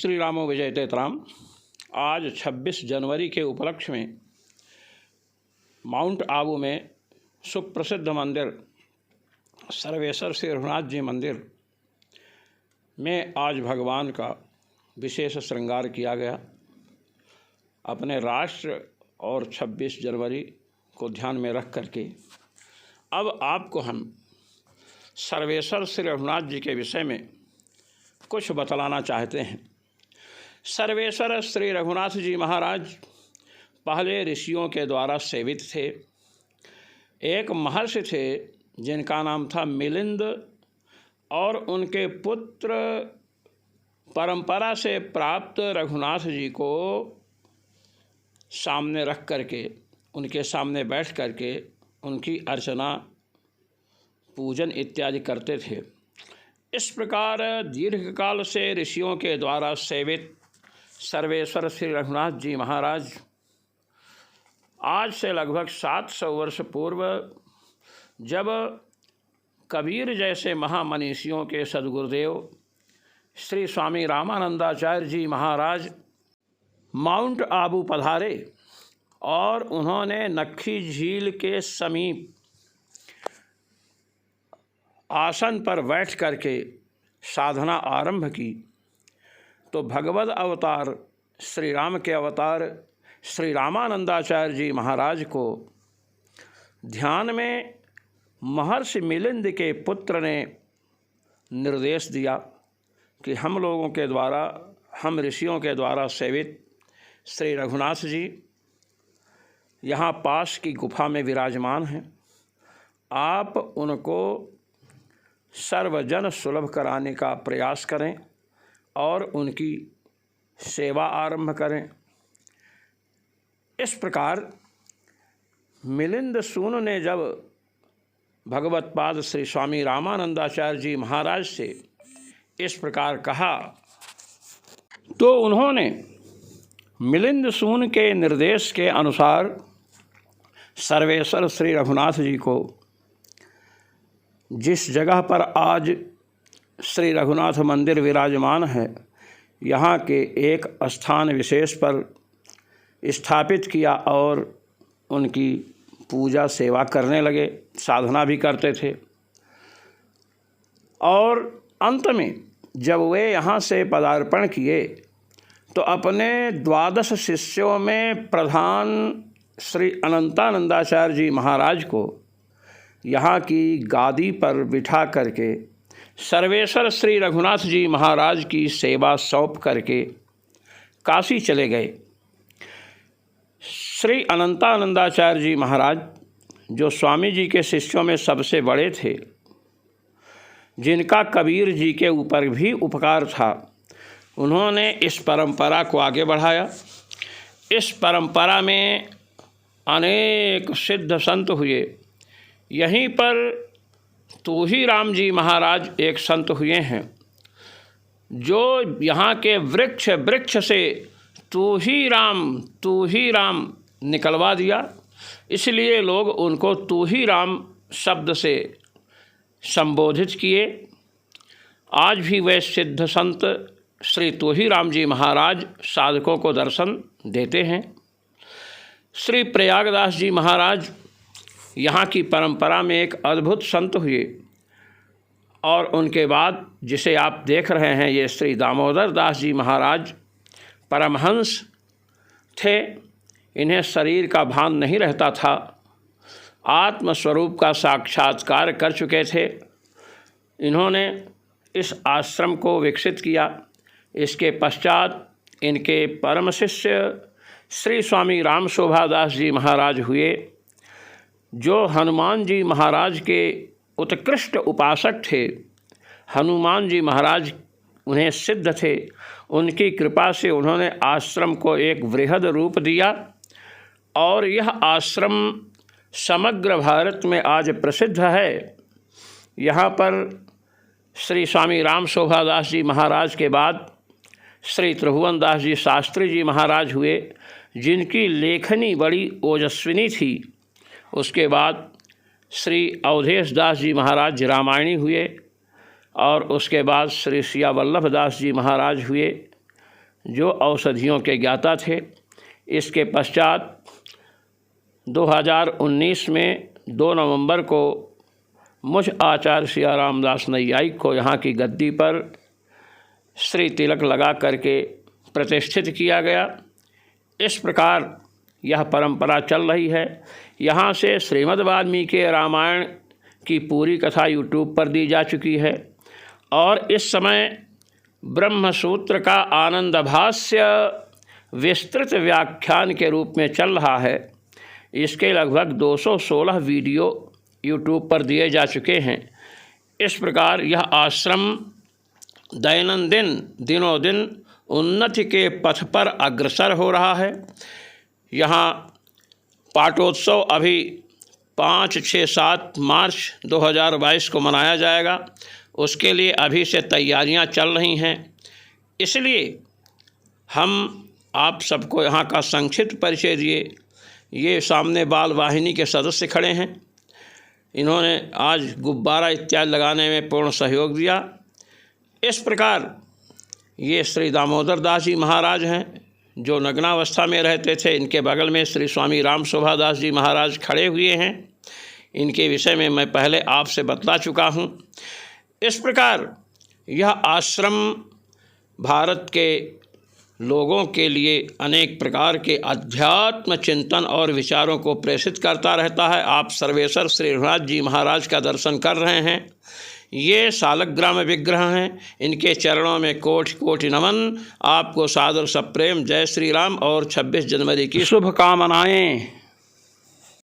श्री रामो विजयतेतराम। आज 26 जनवरी के उपलक्ष्य में माउंट आबू में सुप्रसिद्ध मंदिर सर्वेश्वर श्री रघुनाथ जी मंदिर में आज भगवान का विशेष श्रृंगार किया गया। अपने राष्ट्र और 26 जनवरी को ध्यान में रख करके अब आपको हम सर्वेश्वर श्री रघुनाथ जी के विषय में कुछ बतलाना चाहते हैं। सर्वेश्वर श्री रघुनाथ जी महाराज पहले ऋषियों के द्वारा सेवित थे। एक महर्षि थे जिनका नाम था मिलिंद, और उनके पुत्र परंपरा से प्राप्त रघुनाथ जी को सामने रख करके, उनके सामने बैठ करके उनकी अर्चना पूजन इत्यादि करते थे। इस प्रकार दीर्घकाल से ऋषियों के द्वारा सेवित सर्वेश्वर श्री रघुनाथ जी महाराज आज से लगभग 700 वर्ष पूर्व, जब कबीर जैसे महामनीषियों के सद्गुरुदेव श्री स्वामी रामानंदाचार्य जी महाराज माउंट आबू पधारे और उन्होंने नक्खी झील के समीप आसन पर बैठ करके साधना आरंभ की, तो भगवद अवतार श्री राम के अवतार श्री रामानंदाचार्य जी महाराज को ध्यान में महर्षि मिलिंद के पुत्र ने निर्देश दिया कि हम लोगों के द्वारा, हम ऋषियों के द्वारा सेवित श्री रघुनाथ जी यहाँ पास की गुफा में विराजमान हैं। आप उनको सर्वजन सुलभ कराने का प्रयास करें और उनकी सेवा आरंभ करें। इस प्रकार मिलिंद सून ने जब भगवत्पाद श्री स्वामी रामानंदाचार्य जी महाराज से इस प्रकार कहा, तो उन्होंने मिलिंद सून के निर्देश के अनुसार सर्वेश्वर श्री रघुनाथ जी को जिस जगह पर आज श्री रघुनाथ मंदिर विराजमान है, यहाँ के एक स्थान विशेष पर स्थापित किया और उनकी पूजा सेवा करने लगे, साधना भी करते थे। और अंत में जब वे यहाँ से पदार्पण किए तो अपने 12 शिष्यों में प्रधान श्री अनंतानंदाचार्य जी महाराज को यहाँ की गादी पर बिठा करके सर्वेश्वर श्री रघुनाथ जी महाराज की सेवा सौंप करके काशी चले गए। श्री अनंतानंदाचार्य जी महाराज, जो स्वामी जी के शिष्यों में सबसे बड़े थे, जिनका कबीर जी के ऊपर भी उपकार था, उन्होंने इस परंपरा को आगे बढ़ाया। इस परंपरा में अनेक सिद्ध संत हुए। यहीं पर तूहीराम जी महाराज एक संत हुए हैं, जो यहाँ के वृक्ष से तू ही राम निकलवा दिया, इसलिए लोग उनको तूहीराम शब्द से संबोधित किए। आज भी वे सिद्ध संत श्री तूहीराम जी महाराज साधकों को दर्शन देते हैं। श्री प्रयागदास जी महाराज यहाँ की परंपरा में एक अद्भुत संत हुए, और उनके बाद जिसे आप देख रहे हैं, ये श्री दामोदर दास जी महाराज परमहंस थे। इन्हें शरीर का भान नहीं रहता था, आत्मस्वरूप का साक्षात्कार कर चुके थे। इन्होंने इस आश्रम को विकसित किया। इसके पश्चात इनके परम शिष्य श्री स्वामी राम शोभादास जी महाराज हुए, जो हनुमान जी महाराज के उत्कृष्ट उपासक थे। हनुमान जी महाराज उन्हें सिद्ध थे। उनकी कृपा से उन्होंने आश्रम को एक वृहद रूप दिया, और यह आश्रम समग्र भारत में आज प्रसिद्ध है। यहाँ पर श्री स्वामी राम शोभादास जी महाराज के बाद श्री त्रिभुवन दास जी शास्त्री जी महाराज हुए, जिनकी लेखनी बड़ी ओजस्विनी थी। उसके बाद श्री अवधेश दास जी महाराज रामायणी हुए, और उसके बाद श्री सिया वल्लभ दास जी महाराज हुए। जो औषधियों के ज्ञाता थे। इसके पश्चात 2019 में 2 नवंबर को मुझ आचार्य सिया रामदास नैयायिक को यहाँ की गद्दी पर श्री तिलक लगा करके प्रतिष्ठित किया गया। इस प्रकार यह परंपरा चल रही है। यहाँ से श्रीमद् वाल्मीकि रामायण की पूरी कथा यूट्यूब पर दी जा चुकी है और इस समय ब्रह्मसूत्र का आनंद भाष्य विस्तृत व्याख्यान के रूप में चल रहा है। इसके लगभग 216 वीडियो यूट्यूब पर दिए जा चुके हैं। इस प्रकार यह आश्रम दैनंदिन दिनों दिन उन्नति के पथ पर अग्रसर हो रहा है। यहाँ पाटोत्सव अभी 5, 6, 7 मार्च 2022 को मनाया जाएगा। उसके लिए अभी से तैयारियां चल रही हैं। इसलिए हम आप सबको यहाँ का संक्षिप्त परिचय दिए। ये सामने बाल वाहिनी के सदस्य खड़े हैं। इन्होंने आज गुब्बारा इत्यादि लगाने में पूर्ण सहयोग दिया। इस प्रकार ये श्री दामोदर दास जी महाराज हैं जो नग्नावस्था में रहते थे। इनके बगल में श्री स्वामी राम शोभा दास जी महाराज खड़े हुए हैं। इनके विषय में मैं पहले आपसे बतला चुका हूँ। इस प्रकार यह आश्रम भारत के लोगों के लिए अनेक प्रकार के अध्यात्म चिंतन और विचारों को प्रेषित करता रहता है। आप सर्वेश्वर श्री रघुनाथ जी महाराज का दर्शन कर रहे हैं। ये सालग्राम विग्रह हैं। इनके चरणों में कोटि कोटि नमन। आपको सादर सप्रेम जय श्री राम और 26 जनवरी की शुभकामनाएं।